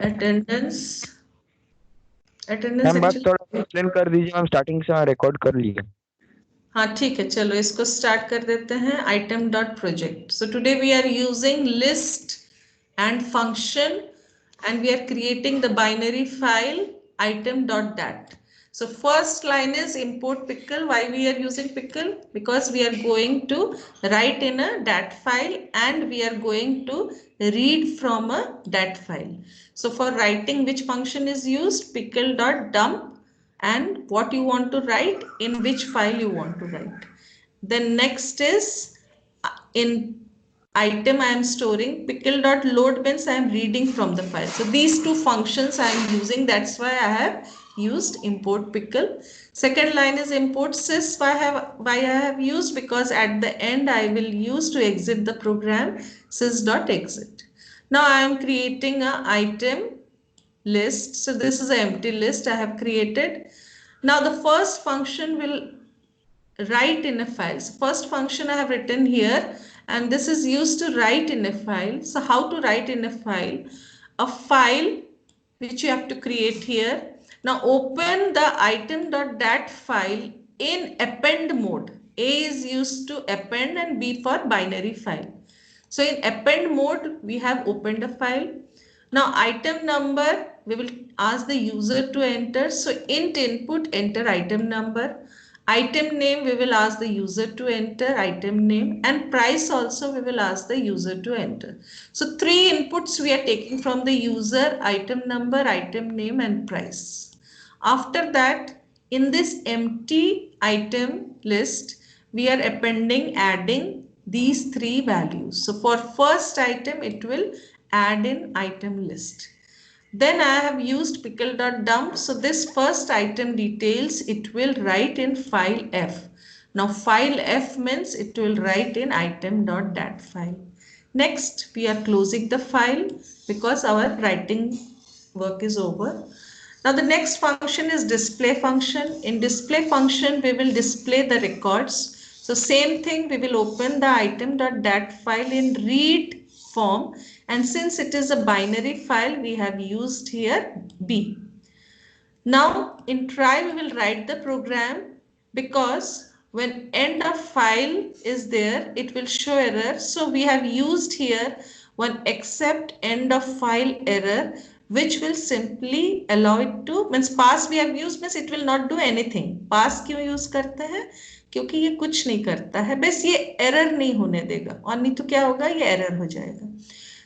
Attendance ma'am बस actually, थोड़ा explain कर दीजिए मैम, स्टार्टिंग से रिकॉर्ड कर लीजिए। हाँ ठीक है, चलो इसको स्टार्ट कर देते हैं। Item dot project. So today we are using list and function and we are creating the binary file item.dat. So first line is import pickle. Why we are using pickle? Because we are going to write in a dat file and we are going to read from a dat file. So for writing, which function is used? Pickle.dump, and what you want to write, in which file you want to write. Then next is in item I am storing. Pickle.load means I am reading from the file. So these two functions I am using, that's why I have used import pickle. Second line is import sys. Why I have used? Because at the end I will use to exit the program sys.exit. Now I am creating a item list. So this is an empty list I have created. Now the first function will write in a file. So first function I have written here, and this is used to write in a file. So how to write in a file? A file which you have to create here. Now open the item.dat file in append mode. A is used to append and B for binary file. So in append mode, we have opened a file. Now item number, we will ask the user to enter. So int input, enter item number. Item name, we will ask the user to enter item name, and price also we will ask the user to enter. So three inputs we are taking from the user: item number, item name, and price. After that, in this empty item list, we are adding these three values. So for first item, it will add in item list. Then I have used pickle.dump. So this first item details, it will write in file F. Now file F means it will write in item.dat file. Next, we are closing the file because our writing work is over. Now the next function is display function. In display function, we will display the records. So same thing, we will open the item.dat file in read form, and since it is a binary file, we have used here B. Now in try, we will write the program, because when end of file is there, it will show error. So we have used here one except end of file error, which will simply allow it to, means pass we have used, means it will not do anything. Pass क्यों use करते हैं? क्योंकि ये कुछ नहीं करता है, बस ये error नहीं होने देगा, और नहीं तो क्या होगा, ये error हो जाएगा.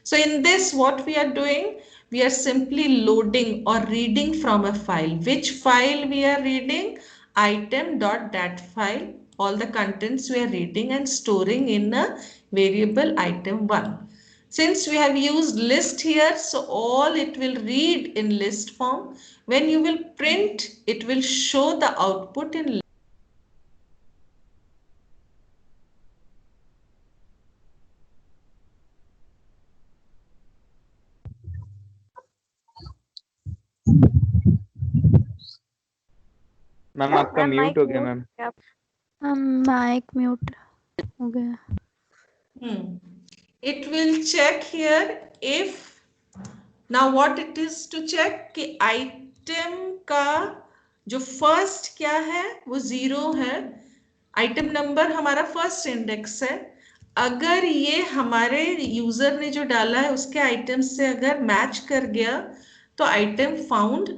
So in this, what we are doing, we are simply loading or reading from a file. Which file we are reading? Item.dat file. All the contents we are reading and storing in a variable item1. Since we have used list here, so all it will read in list form. When you will print, it will show the output in list. Ma'am आपका mute हो गया ma'am. Mic mute हो गया। It will check here if, now what it is to check कि item का जो first क्या है वो 0 है, item number हमारा first index है। अगर ये हमारे यूजर ने जो डाला है उसके आइटम से अगर मैच कर गया तो आइटम फाउंड,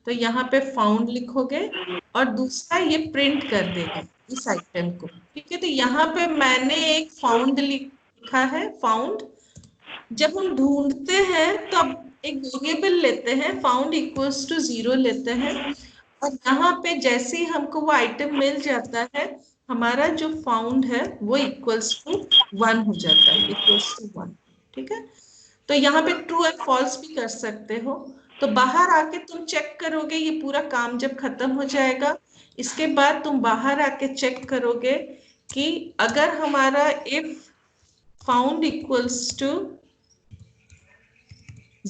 तो यहाँ पे फाउंड लिखोगे और दूसरा ये प्रिंट कर देगा इस आइटम को। ठीक है, तो यहाँ पे मैंने एक फाउंड लिखा है, फाउंड। जब हम ढूंढते हैं तो अब एक वेरिएबल लेते हैं, फाउंड इक्वल्स टू 0 लेते हैं, और यहाँ पे जैसे ही हमको वो आइटम मिल जाता है, हमारा जो फाउंड है वो इक्वल्स टू 1 हो जाता है, इक्वल्स टू 1। ठीक है, तो यहाँ पे ट्रू एंड फॉल्स भी कर सकते हो। तो बाहर आके तुम चेक करोगे, ये पूरा काम जब खत्म हो जाएगा, इसके बाद तुम बाहर आके चेक करोगे कि अगर हमारा इफ फाउंड इक्वल्स टू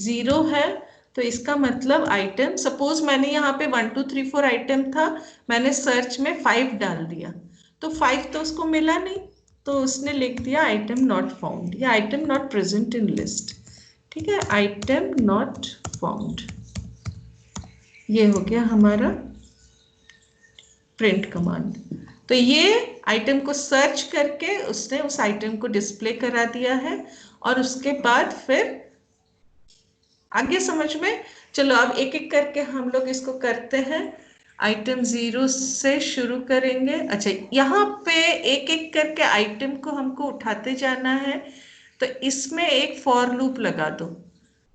0 है तो इसका मतलब आइटम, सपोज मैंने यहाँ पे 1 2 3 4 आइटम था, मैंने सर्च में 5 डाल दिया तो 5 तो उसको मिला नहीं, तो उसने लिख दिया आइटम नॉट फाउंड या item not present in list. ठीक है, आइटम नॉट परफॉर्म्ड। ये हो गया हमारा प्रिंट कमांड। तो ये आइटम को सर्च करके उसने उस आइटम को डिस्प्ले करा दिया है, और उसके बाद फिर आगे समझ में। चलो अब एक एक करके हम लोग इसको करते हैं। आइटम 0 से शुरू करेंगे। अच्छा, यहाँ पे एक एक करके आइटम को हमको उठाते जाना है, तो इसमें एक फॉर लूप लगा दो।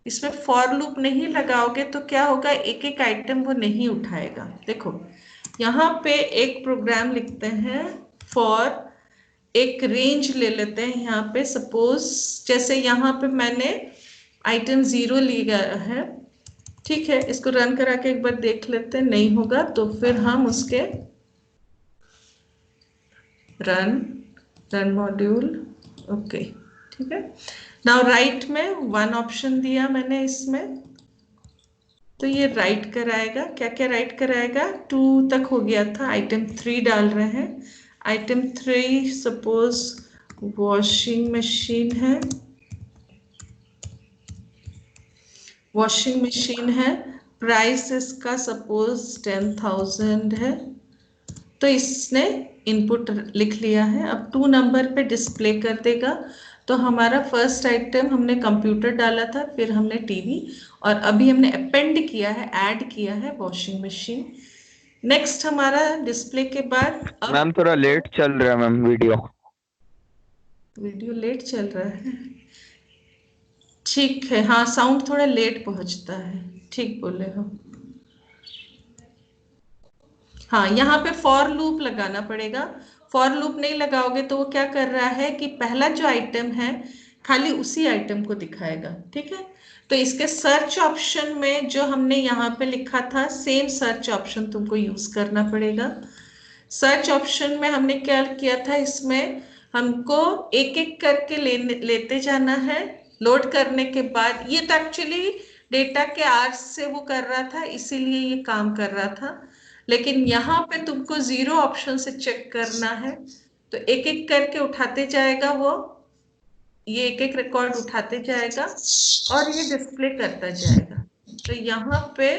इसमें फॉर लूप नहीं लगाओगे तो क्या होगा, एक एक आइटम वो नहीं उठाएगा। देखो यहाँ पे एक प्रोग्राम लिखते हैं फॉर, एक रेंज ले लेते हैं यहाँ पे। सपोज जैसे यहाँ पे मैंने आइटम 0 लिया है, ठीक है। इसको रन करा के एक बार देख लेते हैं, नहीं होगा तो फिर हम उसके रन मॉड्यूल, ओके, ठीक है। नाउ राइट में 1 ऑप्शन दिया मैंने इसमें, तो ये राइट कराएगा। क्या क्या राइट कराएगा, 2 तक हो गया था, आइटम 3 डाल रहे हैं। आइटम 3 सपोज वॉशिंग मशीन है, वॉशिंग मशीन है, प्राइस इसका सपोज 10,000 है। तो इसने इनपुट लिख लिया है। अब 2 नंबर पे डिस्प्ले कर देगा। तो हमारा फर्स्ट आइटम हमने कंप्यूटर डाला था, फिर हमने टीवी, और अभी हमने अपेंड किया है, ऐड किया है वॉशिंग मशीन। नेक्स्ट हमारा डिस्प्ले के बाद मैम थोड़ा लेट चल रहा है मैम वीडियो लेट चल रहा है, ठीक है। हाँ, साउंड थोड़ा लेट पहुंचता है, ठीक बोले हो। हाँ, यहाँ पे फॉर लूप लगाना पड़ेगा। फॉर लूप नहीं लगाओगे तो वो क्या कर रहा है कि पहला जो आइटम है खाली उसी आइटम को दिखाएगा, ठीक है। तो इसके सर्च ऑप्शन में जो हमने यहाँ पे लिखा था, सेम सर्च ऑप्शन तुमको यूज करना पड़ेगा। सर्च ऑप्शन में हमने क्या किया था, इसमें हमको एक एक करके लेते जाना है। लोड करने के बाद ये तो एक्चुअली डेटा के आर्स से वो कर रहा था, इसीलिए ये काम कर रहा था। लेकिन यहाँ पे तुमको 0 ऑप्शन से चेक करना है, तो एक एक करके उठाते जाएगा वो, ये एक एक रिकॉर्ड उठाते जाएगा और ये डिस्प्ले करता जाएगा। तो यहाँ पे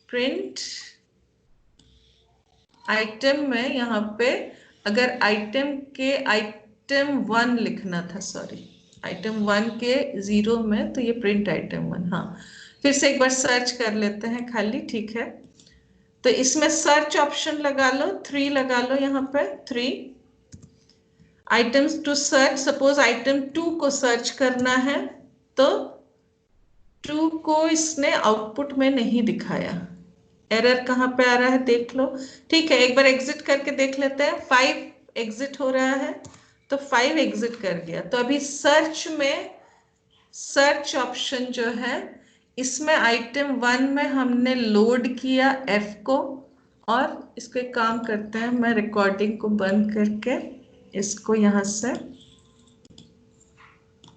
प्रिंट आइटम में, यहाँ पे अगर आइटम के आइटम 1 लिखना था, सॉरी आइटम 1 के 0 में, तो ये प्रिंट आइटम 1। हाँ, फिर से एक बार सर्च कर लेते हैं खाली, ठीक है। तो इसमें सर्च ऑप्शन लगा लो, 3 लगा लो यहाँ पे, 3 items to search. Suppose item 2 को सर्च करना है, तो 2 को इसने आउटपुट में नहीं दिखाया। एरर कहाँ पे आ रहा है देख लो, ठीक है। एक बार एग्जिट करके देख लेते हैं। 5 एग्जिट हो रहा है, तो 5 एग्जिट कर गया। तो अभी सर्च में सर्च ऑप्शन जो है, इसमें आइटम 1 में हमने लोड किया F को, और इसको एक काम करते हैं, मैं रिकॉर्डिंग को बंद करके इसको यहाँ से